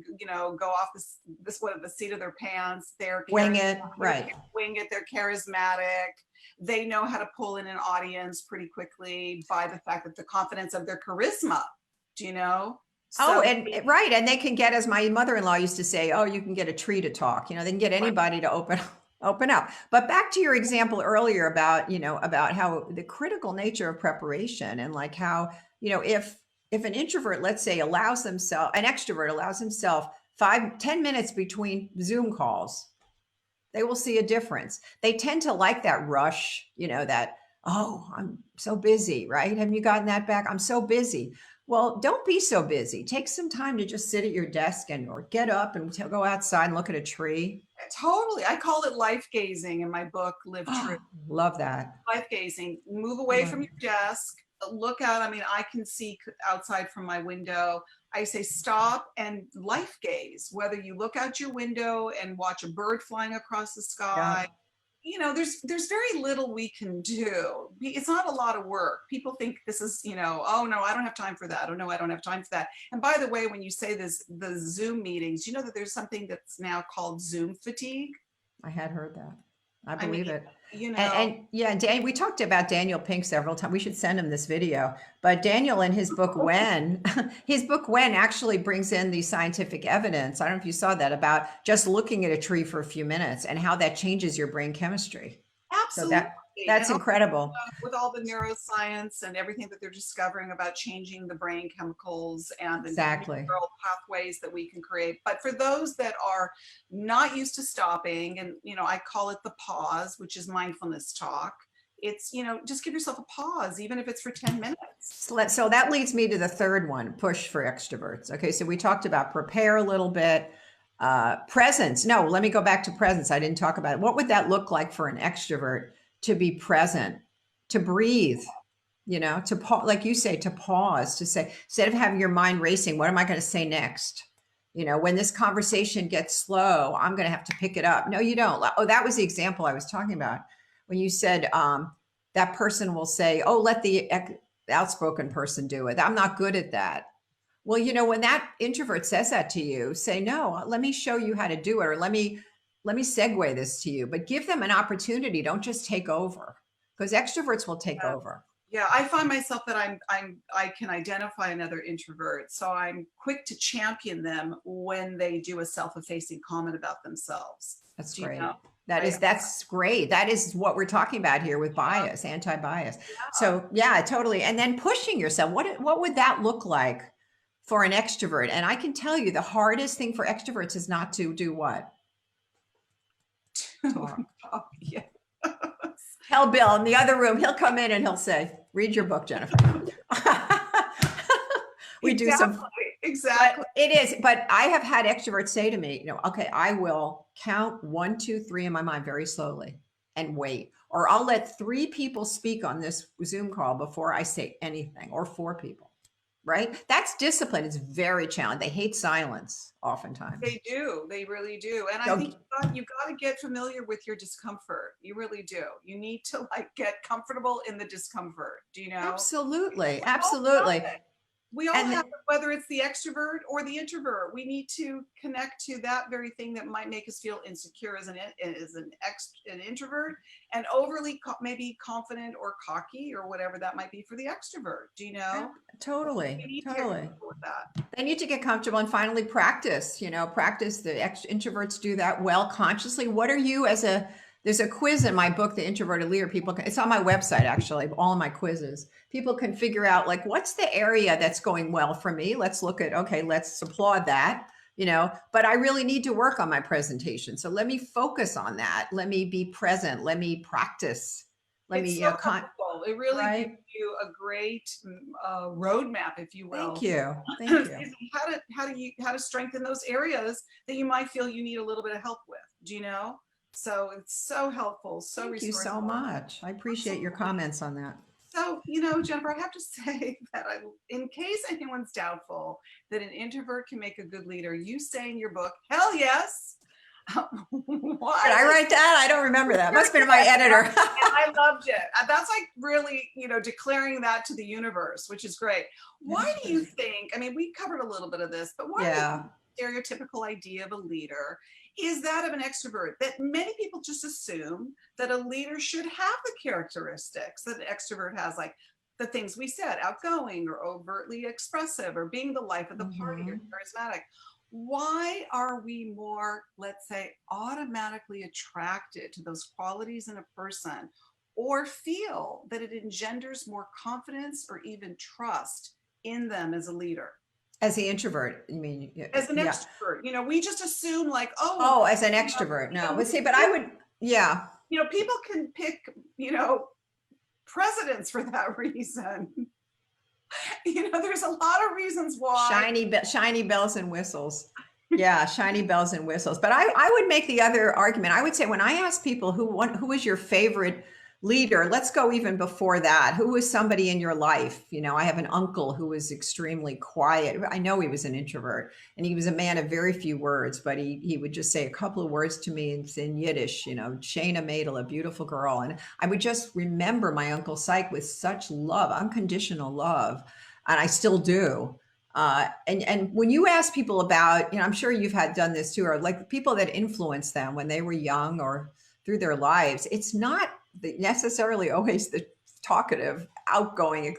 go off the seat of their pants. Wing it. Right. Wing it. They're charismatic. They know how to pull in an audience pretty quickly by the fact that the confidence of their charisma. Do you know? Oh, So and right. And they can get, as my mother-in-law used to say, oh, you can get a tree to talk. They can get anybody to open up. But back to your example earlier about how the critical nature of preparation and like how, if an introvert, let's say, an extrovert allows himself 5-10 minutes between Zoom calls, they will see a difference. They tend to like that rush, that, oh, I'm so busy, right? Have you gotten that back? I'm so busy. Well, don't be so busy. Take some time to just sit at your desk or get up and go outside and look at a tree. totally, I call it life gazing in my book, Live True. Love that. Life gazing. Move away from your desk. Look out. I mean, I can see outside from my window. I say stop and life gaze. Whether you look out your window and watch a bird flying across the sky, there's very little we can do. It's not a lot of work. People think this is, oh no, I don't have time for that. Oh no, I don't have time for that. And by the way, when you say this, the Zoom meetings, you know that there's something that's now called Zoom fatigue. I had heard that. I believe it. And Dan, we talked about Daniel Pink several times. We should send him this video. But Daniel, in his book When, actually brings in the scientific evidence. I don't know if you saw that, about just looking at a tree for a few minutes and how that changes your brain chemistry. absolutely. So that's incredible. With all the neuroscience and everything that they're discovering about changing the brain chemicals and the neural pathways that we can create. But for those that are not used to stopping, and I call it the pause, which is mindfulness talk. It's, just give yourself a pause, even if it's for 10 minutes. So that leads me to the third one, push for extroverts. Okay, so we talked about prepare a little bit. Presence. No, let me go back to presence. I didn't talk about it. What would that look like for an extrovert? To be present, to breathe, to like you say, to pause, to say, instead of having your mind racing, what am I going to say next? When this conversation gets slow, I'm going to have to pick it up. No, you don't. Oh, that was the example I was talking about when you said that person will say, oh, let the outspoken person do it. I'm not good at that. Well, when that introvert says that to you, say, no, let me show you how to do it. Or let me segue this to you, but give them an opportunity. Don't just take over, because extroverts will take over. Yeah, I find myself that I can identify another introvert, so I'm quick to champion them when they do a self-effacing comment about themselves. That's great. That's great. That is what we're talking about here with bias, anti-bias. Yeah. So yeah, totally. And then pushing yourself. What would that look like for an extrovert? And I can tell you the hardest thing for extroverts is not to do what? Talk. Yes. Tell Bill in the other room, he'll come in and he'll say, read your book, Jennifer. We do some. Exactly. But I have had extroverts say to me, okay, I will count 1, 2, 3 in my mind very slowly and wait. Or I'll let 3 people speak on this Zoom call before I say anything, or 4 people. Right? That's discipline. It's very challenging. They hate silence oftentimes. They do. They really do. And I think you've got to get familiar with your discomfort. You really do. You need to get comfortable in the discomfort. Do you know? Absolutely. Absolutely. We all have it, whether it's the extrovert or the introvert. We need to connect to that very thing that might make us feel insecure as an introvert, and overly maybe confident or cocky or whatever that might be for the extrovert. Do you know? Totally. They need to get comfortable and finally practice. Practice. The introverts do that well consciously. What are you There's a quiz in my book, The Introverted Leader. It's on my website, actually, all of my quizzes. People can figure out, what's the area that's going well for me? Let's look at, okay, let's applaud that, but I really need to work on my presentation. So let me focus on that. Let me be present. Let me practice. It really gives you a great roadmap, if you will. Thank you. How to strengthen those areas that you might feel you need a little bit of help with. Do you know? So it's so helpful, so Thank you so resourceful. much. I appreciate your comments on that. So, Jennifer, I have to say that in case anyone's doubtful that an introvert can make a good leader, you say in your book, hell yes. Why Did I write that? I don't remember that. Must have been my editor. And I loved it. That's like really, declaring that to the universe, which is great. Why do you think, I mean, we covered a little bit of this, but why do you think the stereotypical idea of a leader is that of an extrovert? That many people just assume that a leader should have the characteristics that an extrovert has, like the things we said, outgoing or overtly expressive or being the life of the party or charismatic. Why are we more, let's say, automatically attracted to those qualities in a person, or feel that it engenders more confidence or even trust in them as a leader? As the introvert, you mean? As an extrovert, we just assume like, as an extrovert. No, but see, but I would, people can pick, presidents for that reason. There's a lot of reasons why. Shiny bells and whistles. Yeah, shiny bells and whistles. But I would make the other argument. I would say when I ask people who is your favorite leader, let's go even before that. Who was somebody in your life? I have an uncle who was extremely quiet. I know he was an introvert, and he was a man of very few words, but he would just say a couple of words to me in Yiddish, Shana Madel, a beautiful girl. And I would just remember my Uncle Syke with such love, unconditional love. And I still do. And when you ask people about, I'm sure you've done this too, or like people that influence them when they were young or through their lives, it's not necessarily always the talkative, outgoing,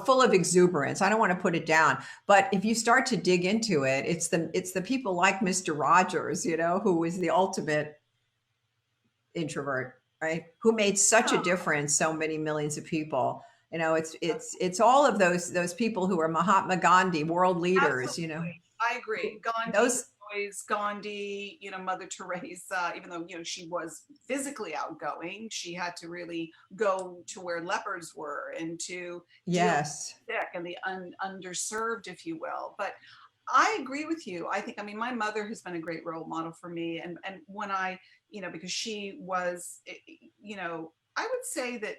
full of exuberance. I don't want to put it down, but if you start to dig into it, it's the people like Mr. Rogers, who was the ultimate introvert, right? Who made such a difference, so many millions of people. It's all of those people who are Mahatma Gandhi, world leaders. Absolutely. I agree. Gandhi, Mother Teresa, even though, she was physically outgoing, she had to really go to where lepers were and to deal with the sick and the underserved, if you will. But I agree with you. I think, my mother has been a great role model for me. And when I, because she was, I would say that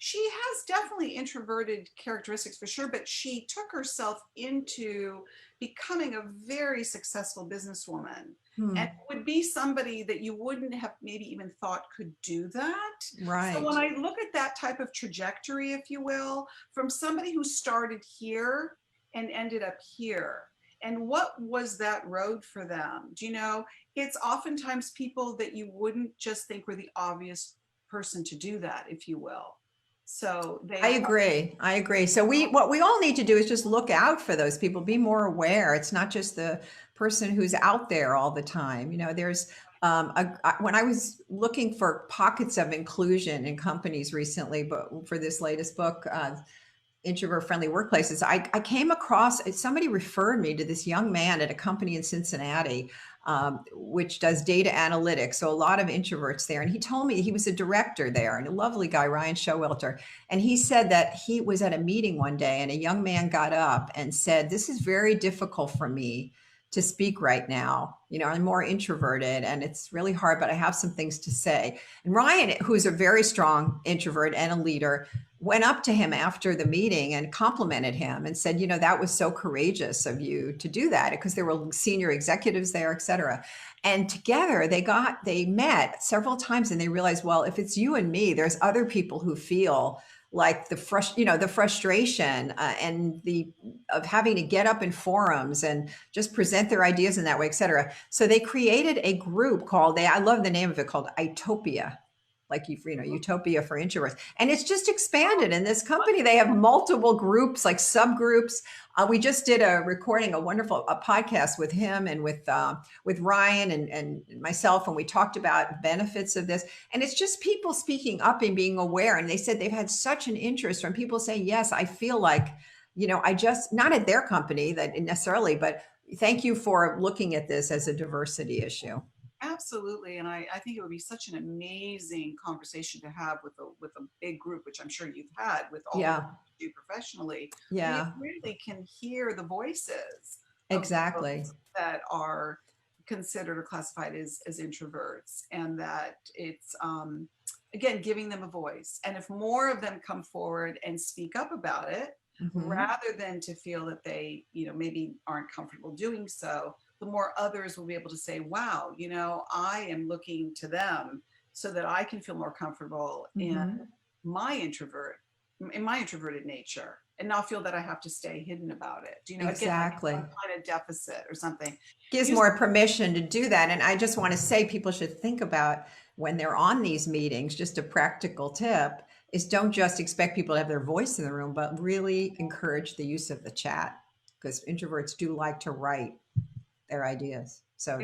she has definitely introverted characteristics for sure, but she took herself into becoming a very successful businesswoman and would be somebody that you wouldn't have maybe even thought could do that. Right. So when I look at that type of trajectory, if you will, from somebody who started here and ended up here, and what was that road for them? Do you know, it's oftentimes people that you wouldn't just think were the obvious person to do that, if you will. So I agree. So what we all need to do is just look out for those people, be more aware. It's not just the person who's out there all the time. There's when I was looking for pockets of inclusion in companies recently, but for this latest book, Introvert Friendly Workplaces, I came across, somebody referred me to this young man at a company in Cincinnati, which does data analytics. So a lot of introverts there. And he told me he was a director there, and a lovely guy, Ryan Showalter. And he said that he was at a meeting one day and a young man got up and said, "This is very difficult for me to speak right now. I'm more introverted and it's really hard, but I have some things to say." And Ryan, who's a very strong introvert and a leader, went up to him after the meeting and complimented him and said, "That was so courageous of you to do that," because there were senior executives there, et cetera. And together they met several times and they realized, well, if it's you and me, there's other people who feel like the frustration and of having to get up in forums and just present their ideas in that way, et cetera. So they created a group called, I love the name of it, called Itopia, like Utopia for introverts. And it's just expanded in this company. They have multiple groups, like subgroups. We just did a wonderful podcast with him and with Ryan and myself, and we talked about benefits of this. And it's just people speaking up and being aware. And they said they've had such an interest from people saying, "Yes, I feel like, I just," not at their company that necessarily, but thank you for looking at this as a diversity issue. Absolutely. And I think it would be such an amazing conversation to have with a big group, which I'm sure you've had with all of you professionally. Yeah. We really can hear the voices exactly that are considered or classified as introverts, and that it's again giving them a voice. And if more of them come forward and speak up about it, rather than to feel that they, maybe aren't comfortable doing so, the more others will be able to say, wow, I am looking to them so that I can feel more comfortable in my introverted nature, and not feel that I have to stay hidden about it. Exactly. Again, like some kind of deficit or something. Gives more permission to do that. And I just want to say people should think about when they're on these meetings, just a practical tip is don't just expect people to have their voice in the room, but really encourage the use of the chat, because introverts do like to write their ideas. So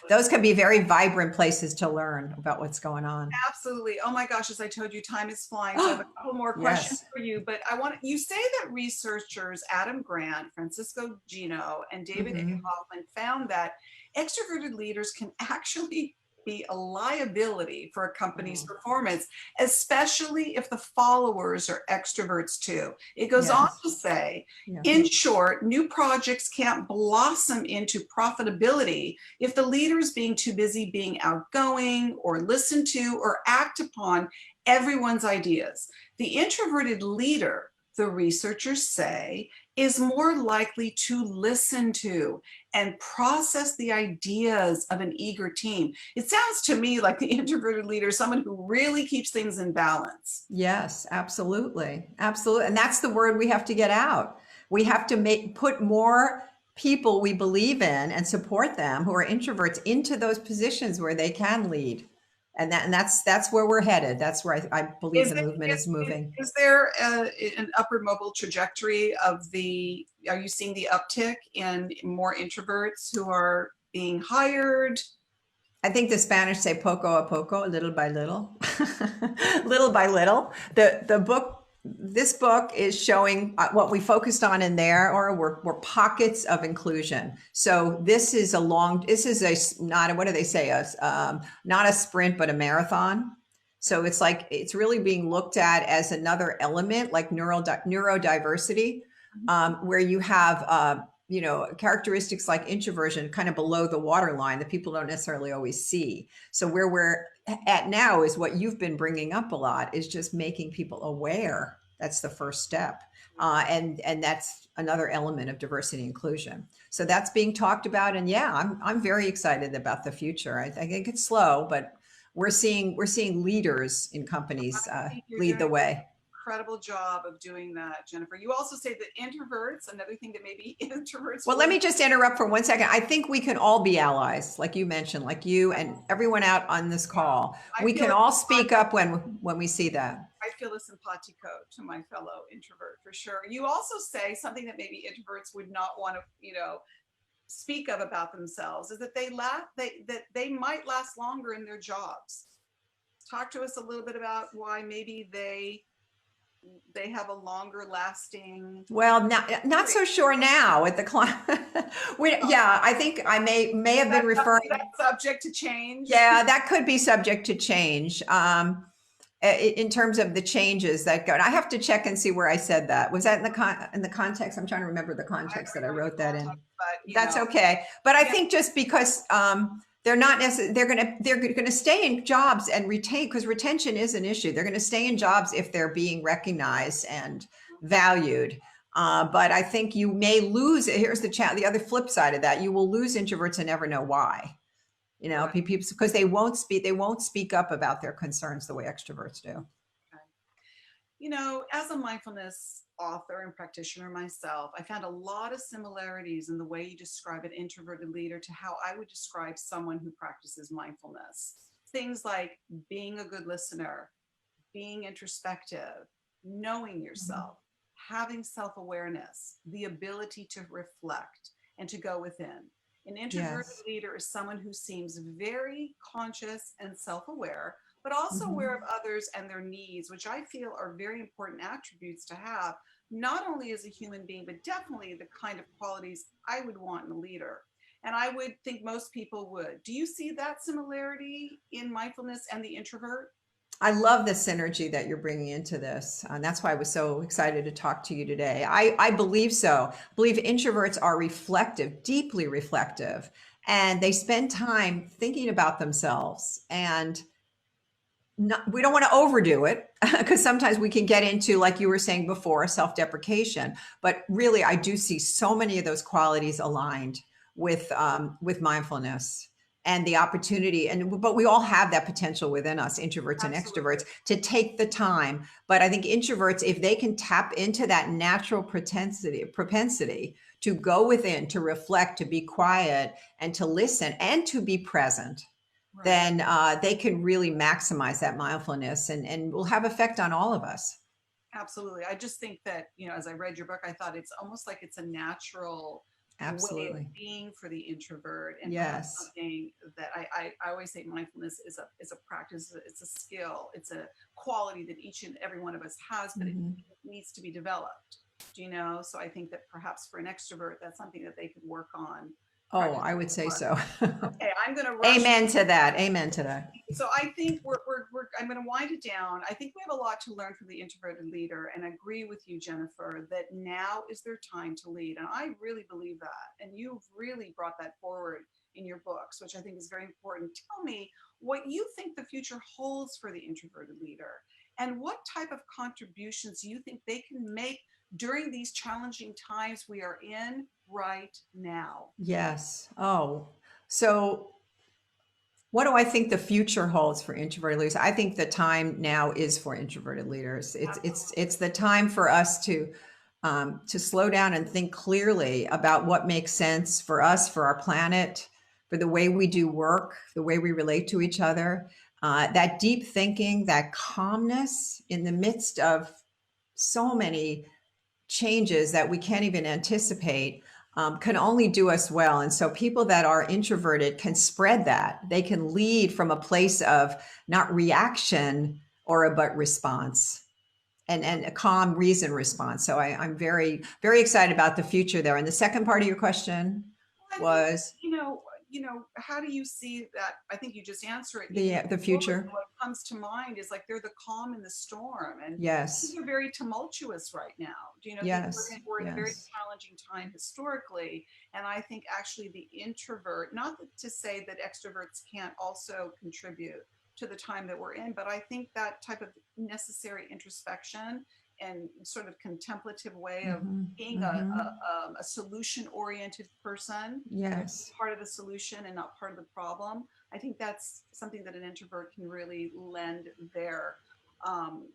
those can be very vibrant places to learn about what's going on. Absolutely. Oh my gosh, as I told you, time is flying. So I have a couple more questions for you, but you say that researchers Adam Grant, Francisco Gino, and David A. Hoffman found that extroverted leaders can actually be a liability for a company's performance, especially if the followers are extroverts too. It goes on to say, in short, new projects can't blossom into profitability if the leader is being too busy being outgoing or listen to or act upon everyone's ideas. The introverted leader, the researchers say, is more likely to listen to and process the ideas of an eager team. It sounds to me like the introverted leader is someone who really keeps things in balance. Yes, absolutely. Absolutely. And that's the word we have to get out. We have to put more people we believe in and support them who are introverts into those positions where they can lead. And that's where we're headed. That's where I believe the movement is moving. Is there an upward mobile trajectory are you seeing the uptick in more introverts who are being hired? I think the Spanish say poco a poco, little by little, little by little. This book is showing what we focused on in there, or were pockets of inclusion. So this is not what do they say? Not a sprint, but a marathon. So it's really being looked at as another element, like neurodiversity, where you have characteristics like introversion kind of below the waterline that people don't necessarily always see. So where we're at now is what you've been bringing up a lot, is just making people aware. That's the first step. And that's another element of diversity and inclusion. So that's being talked about. And I'm very excited about the future. I think it's slow, but we're seeing leaders in companies lead the way. Incredible job of doing that, Jennifer. You also say that introverts, another thing that maybe introverts. Well, let me just interrupt for 1 second. I think we can all be allies, like you mentioned, like you and everyone out on this call. We can all speak up when we see that. I feel a simpatico to my fellow introvert for sure. You also say something that maybe introverts would not want to, speak of about themselves, is that they might last longer in their jobs. Talk to us a little bit about why maybe they have a longer lasting. Well, not so sure now at the client. I think I may have been referring. That's subject to change. Yeah, that could be subject to change. In terms of the changes that go, and I have to check and see where I said that. Was that in the context? I'm trying to remember the context that I wrote that in. But, that's okay. But I think just because they're not necessarily, they're going to stay in jobs and retain, because retention is an issue. They're going to stay in jobs if they're being recognized and valued. But I think you may lose. Here's the other flip side of that: you will lose introverts and never know why. People, because they won't speak up about their concerns the way extroverts do. As a mindfulness author and practitioner myself, I found a lot of similarities in the way you describe an introverted leader to how I would describe someone who practices mindfulness. Things like being a good listener, being introspective, knowing yourself, having self-awareness, the ability to reflect and to go within. An introverted leader is someone who seems very conscious and self-aware, but also aware of others and their needs, which I feel are very important attributes to have, not only as a human being, but definitely the kind of qualities I would want in a leader. And I would think most people would. Do you see that similarity in mindfulness and the introvert? I love the synergy that you're bringing into this. And that's why I was so excited to talk to you today. I believe so. I believe introverts are reflective, deeply reflective. and they spend time thinking about themselves, and we don't want to overdo it because sometimes we can get into, like you were saying before, self-deprecation. But really, I do see so many of those qualities aligned with mindfulness and the opportunity. But we all have that potential within us, introverts and Absolutely. extroverts, to take the time. But I think introverts, if they can tap into that natural propensity to go within, to reflect, to be quiet, and to listen, and to be present, Right. then they can really maximize that mindfulness, and will have effect on all of us. Absolutely. I just think that, as I read your book, I thought it's almost like it's a natural way of Absolutely. being for the introvert, and perhaps Yes. something that I always say mindfulness is a practice, it's a skill, it's a quality that each and every one of us has, but it Mm-hmm. needs to be developed. So I think that perhaps for an extrovert, that's something that they could work on. Oh, Practice I would say more. so. Okay, I'm going to rush. Amen to that. Amen to that. So I think I'm going to wind it down. I think we have a lot to learn from the introverted leader, and I agree with you, Jennifer, that now is their time to lead. And I really believe that. And you've really brought that forward in your books, which I think is very important. Tell me what you think the future holds for the introverted leader, and what type of contributions you think they can make during these challenging times we are in right now. Yes. Oh, so what do I think the future holds for introverted leaders? I think the time now is for introverted leaders. It's the time for us to slow down and think clearly about what makes sense for us, for our planet, for the way we do work, the way we relate to each other. That deep thinking, that calmness in the midst of so many changes that we can't even anticipate, can only do us well. And so people that are introverted can spread that. They can lead from a place of not reaction or a but response, and a calm reason response. So I'm very, very excited about the future there. And the second part of your question I think, was how do you see that? I think you just answer it. the future. What comes to mind is like they're the calm in the storm, and things Yes. are very tumultuous right now. Things Yes. we're in a very Yes. challenging time historically, and I think actually the introvert, not to say that extroverts can't also contribute to the time that we're in, but I think that type of necessary introspection and sort of contemplative way of Mm-hmm. being Mm-hmm. a solution oriented person, Yes. part of the solution and not part of the problem. I think that's something that an introvert can really lend their um,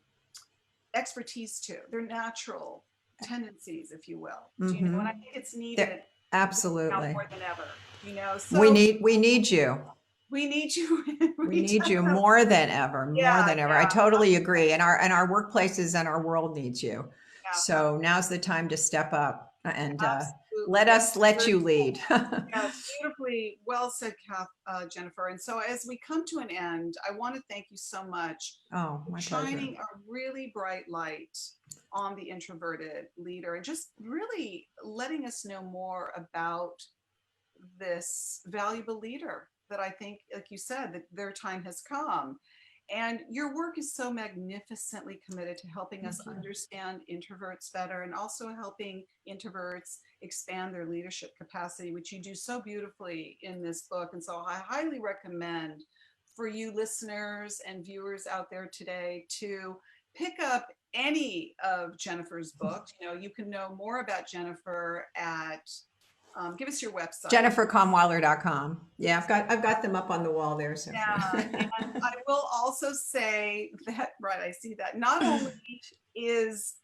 expertise to, their natural tendencies, if you will. Mm-hmm. And I think it's needed There, now absolutely. more than ever. We So need we need you. we need you. We We need you definitely, more than ever, more yeah, than ever. I yeah, totally agree. And our workplaces and our world needs you. yeah, So now's the time to step up and absolutely. let Yes. us let you lead. Yes, beautifully well said, Jennifer. And so, as we come to an end, I want to thank you so much Oh, for my pleasure. shining a really bright light on the introverted leader and just really letting us know more about this valuable leader that I think, like you said, that their time has come. And your work is so magnificently committed to helping us Thank you. understand introverts better and also helping introverts expand their leadership capacity, which you do so beautifully in this book. And so I highly recommend for you listeners and viewers out there today to pick up any of Jennifer's books. You can know more about Jennifer at give us your website. JenniferKahnweiler.com. Yeah, I've got them up on the wall there. So Yeah, and I will also say that, right, I see that not only is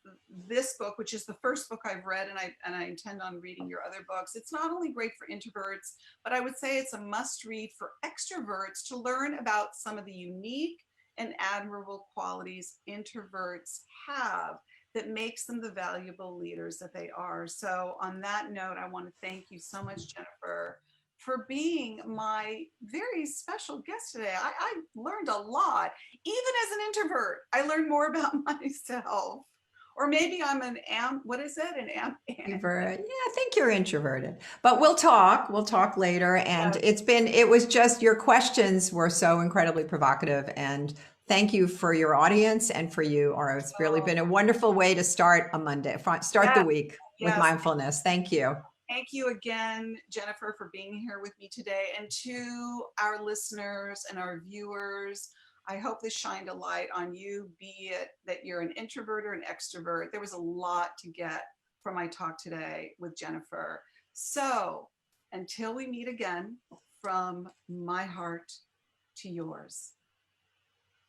this book, which is the first book I've read, and I intend on reading your other books, it's not only great for introverts, but I would say it's a must read for extroverts to learn about some of the unique and admirable qualities introverts have that makes them the valuable leaders that they are. So on that note, I want to thank you so much, Jennifer, for being my very special guest today. I learned a lot. Even as an introvert, I learned more about myself. Or maybe I'm what is it? Introvert. Yeah, I think you're introverted. But we'll talk. We'll talk later. And it was just, your questions were so incredibly provocative. And thank you for your audience and for you, Ora. It's really been a wonderful way to start a Monday, start the Yes, week with yes. mindfulness. Thank you. thank you again, Jennifer, for being here with me today. And to our listeners and our viewers, I hope this shined a light on you, be it that you're an introvert or an extrovert. There was a lot to get from my talk today with Jennifer. So until we meet again, from my heart to yours.